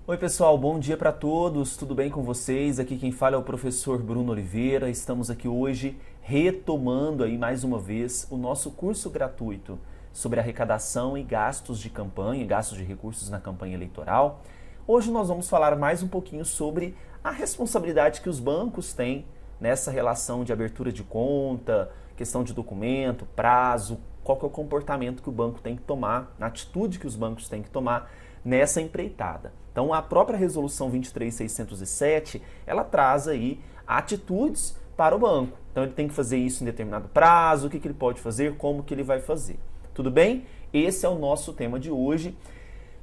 Oi pessoal, bom dia para todos, tudo bem com vocês? Aqui quem fala é o professor Bruno Oliveira. Estamos aqui hoje retomando aí mais uma vez o nosso curso gratuito sobre arrecadação e gastos de campanha, gastos de recursos na campanha eleitoral. Hoje nós vamos falar mais um pouquinho sobre a responsabilidade que os bancos têm nessa relação de abertura de conta, questão de documento, prazo, qual que é o comportamento que o banco tem que tomar, a atitude que os bancos têm que tomar nessa empreitada. Então, a própria resolução 23607, ela traz aí atitudes para o banco. Então, ele tem que fazer isso em determinado prazo, o que ele pode fazer, como que ele vai fazer. Tudo bem? Esse é o nosso tema de hoje.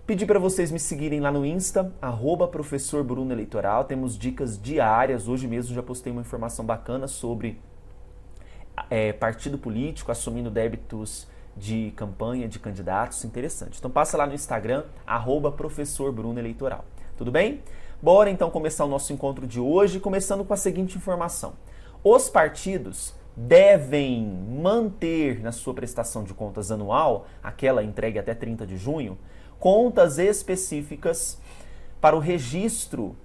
Pedi para vocês me seguirem lá no Insta, @professorbrunoeleitoral. Temos dicas diárias. Hoje mesmo já postei uma informação bacana sobre partido político assumindo débitos de campanha de candidatos, interessante. Então passa lá no Instagram, @professorbrunoeleitoral. Tudo bem? Bora então começar o nosso encontro de hoje, começando com a seguinte informação. Os partidos devem manter na sua prestação de contas anual, aquela entregue até 30 de junho, contas específicas para o registro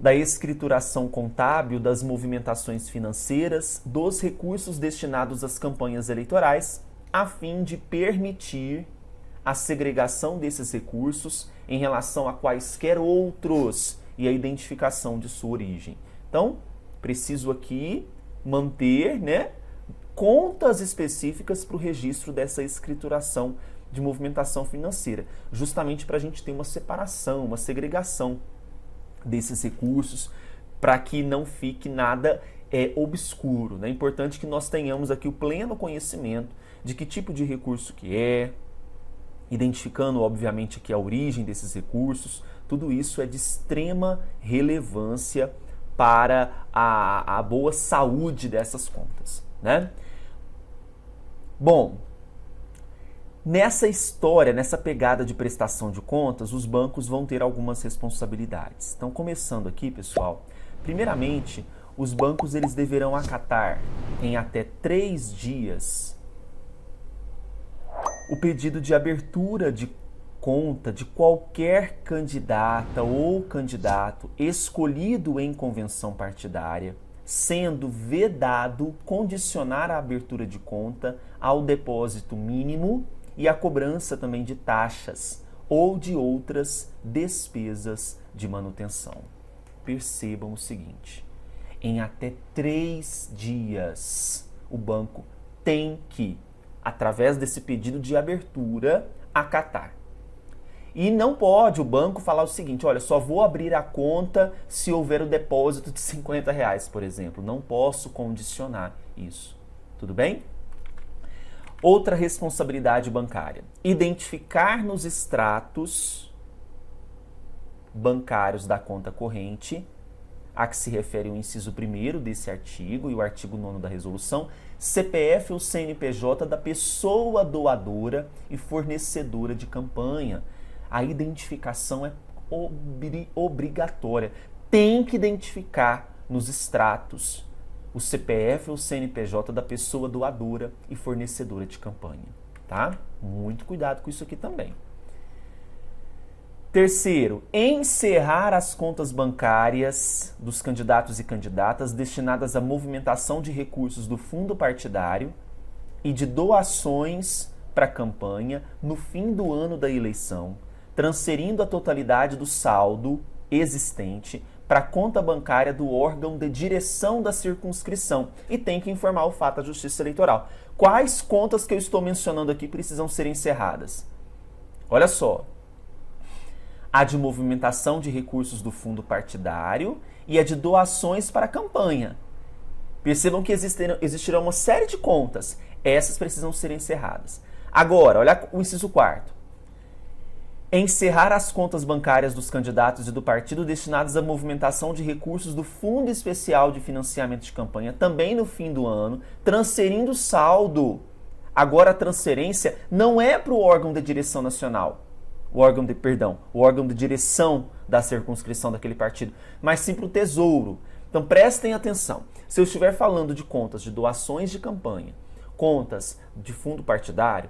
da escrituração contábil das movimentações financeiras dos recursos destinados às campanhas eleitorais, a fim de permitir a segregação desses recursos em relação a quaisquer outros e a identificação de sua origem. Então, preciso aqui manter, contas específicas para o registro dessa escrituração de movimentação financeira, justamente para a gente ter uma separação, uma segregação desses recursos, para que não fique nada obscuro. É importante que nós tenhamos aqui o pleno conhecimento de que tipo de recurso que é, identificando, obviamente, aqui a origem desses recursos. Tudo isso é de extrema relevância para a boa saúde dessas contas, Bom, nessa história, nessa pegada de prestação de contas, os bancos vão ter algumas responsabilidades. Então, começando aqui, pessoal, primeiramente, os bancos eles deverão acatar em até 3 dias o pedido de abertura de conta de qualquer candidata ou candidato escolhido em convenção partidária, sendo vedado condicionar a abertura de conta ao depósito mínimo e a cobrança também de taxas ou de outras despesas de manutenção. Percebam o seguinte, em até 3 dias o banco tem que, através desse pedido de abertura, acatar. E não pode o banco falar o seguinte, olha, só vou abrir a conta se houver o depósito de R$50, por exemplo. Não posso condicionar isso. Tudo bem? Outra responsabilidade bancária, identificar nos extratos bancários da conta corrente, a que se refere o inciso 1º desse artigo e o artigo 9º da resolução, CPF ou CNPJ da pessoa doadora e fornecedora de campanha. A identificação é obrigatória. Tem que identificar nos extratos o CPF ou CNPJ da pessoa doadora e fornecedora de campanha, tá? Muito cuidado com isso aqui também. Terceiro, encerrar as contas bancárias dos candidatos e candidatas destinadas à movimentação de recursos do fundo partidário e de doações para a campanha no fim do ano da eleição, transferindo a totalidade do saldo existente para a conta bancária do órgão de direção da circunscrição e tem que informar o fato à Justiça Eleitoral. Quais contas que eu estou mencionando aqui precisam ser encerradas? Olha só. A de movimentação de recursos do fundo partidário e a de doações para a campanha. Percebam que existirão uma série de contas. Essas precisam ser encerradas. Agora, olha o inciso 4º. Encerrar as contas bancárias dos candidatos e do partido destinadas à movimentação de recursos do Fundo Especial de Financiamento de Campanha também no fim do ano, transferindo saldo. Agora a transferência não é para o órgão de direção nacional, o órgão de direção da circunscrição daquele partido, mas sim para o Tesouro. Então prestem atenção, se eu estiver falando de contas de doações de campanha, contas de fundo partidário,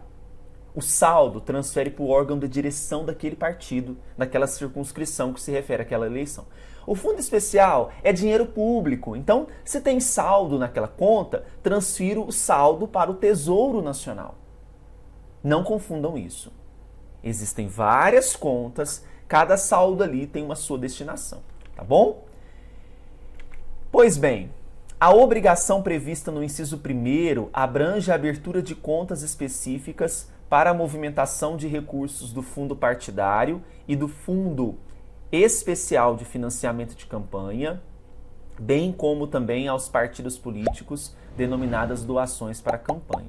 O saldo transfere para o órgão de direção daquele partido, daquela circunscrição que se refere àquela eleição. O fundo especial é dinheiro público, então se tem saldo naquela conta, transfiro o saldo para o Tesouro Nacional. Não confundam isso. Existem várias contas, cada saldo ali tem uma sua destinação, tá bom? Pois bem, a obrigação prevista no inciso 1º abrange a abertura de contas específicas para a movimentação de recursos do fundo partidário e do fundo especial de financiamento de campanha, bem como também aos partidos políticos denominadas doações para a campanha.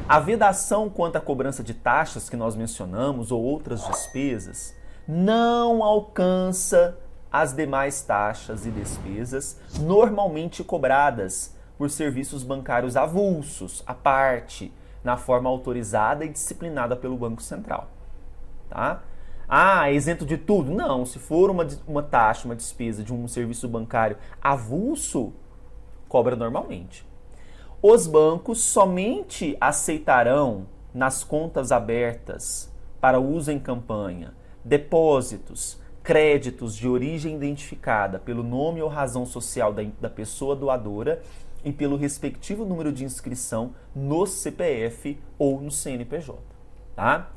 A vedação quanto à cobrança de taxas que nós mencionamos ou outras despesas não alcança as demais taxas e despesas normalmente cobradas por serviços bancários avulsos, à parte, na forma autorizada e disciplinada pelo Banco Central. Tá? Ah, isento de tudo? Não, se for uma taxa, uma despesa de um serviço bancário avulso, cobra normalmente. Os bancos somente aceitarão nas contas abertas para uso em campanha depósitos, créditos de origem identificada pelo nome ou razão social da pessoa doadora e pelo respectivo número de inscrição no CPF ou no CNPJ. Tá?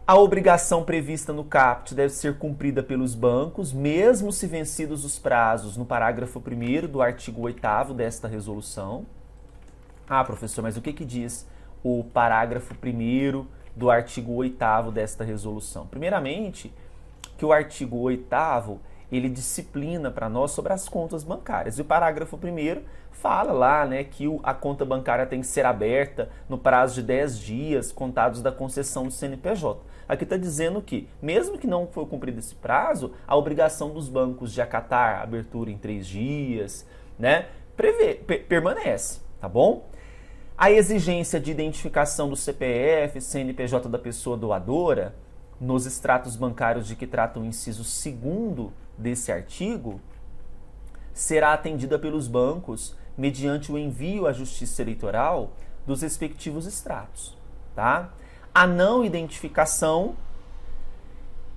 A obrigação prevista no caput deve ser cumprida pelos bancos, mesmo se vencidos os prazos no parágrafo 1º do artigo 8º desta resolução. Ah, professor, mas o que diz o parágrafo 1º do artigo 8º desta resolução? Primeiramente, que o artigo 8º ele disciplina para nós sobre as contas bancárias. E o parágrafo 1º fala lá, né, que a conta bancária tem que ser aberta no prazo de 10 dias contados da concessão do CNPJ. Aqui está dizendo que, mesmo que não for cumprido esse prazo, a obrigação dos bancos de acatar a abertura em 3 dias, né, permanece, tá bom? A exigência de identificação do CPF, CNPJ da pessoa doadora, nos extratos bancários de que trata o inciso 2º desse artigo, será atendida pelos bancos mediante o envio à Justiça Eleitoral dos respectivos extratos. Tá? A não identificação,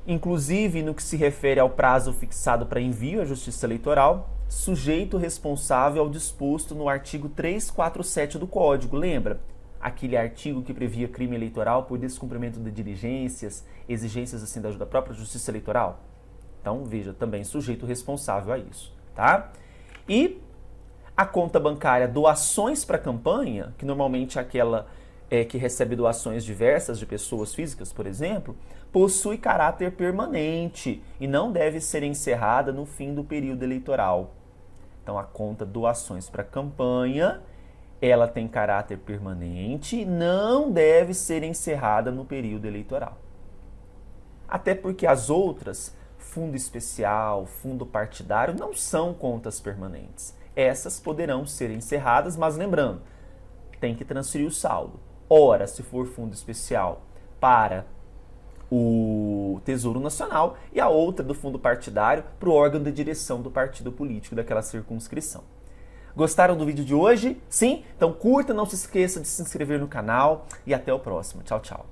inclusive no que se refere ao prazo fixado para envio à Justiça Eleitoral, sujeito responsável ao disposto no artigo 347 do Código. Lembra? Aquele artigo que previa crime eleitoral por descumprimento de diligências, exigências assim da própria Justiça Eleitoral. Então, veja, também sujeito responsável a isso, tá? E a conta bancária doações para campanha, que normalmente é aquela que recebe doações diversas de pessoas físicas, por exemplo, possui caráter permanente e não deve ser encerrada no fim do período eleitoral. Então, a conta doações para campanha, ela tem caráter permanente e não deve ser encerrada no período eleitoral. Até porque as outras, fundo especial, fundo partidário, não são contas permanentes. Essas poderão ser encerradas, mas lembrando, tem que transferir o saldo. Ora, se for fundo especial, para o Tesouro Nacional e a outra do fundo partidário para o órgão de direção do partido político daquela circunscrição. Gostaram do vídeo de hoje? Sim? Então curta, não se esqueça de se inscrever no canal e até o próximo. Tchau, tchau.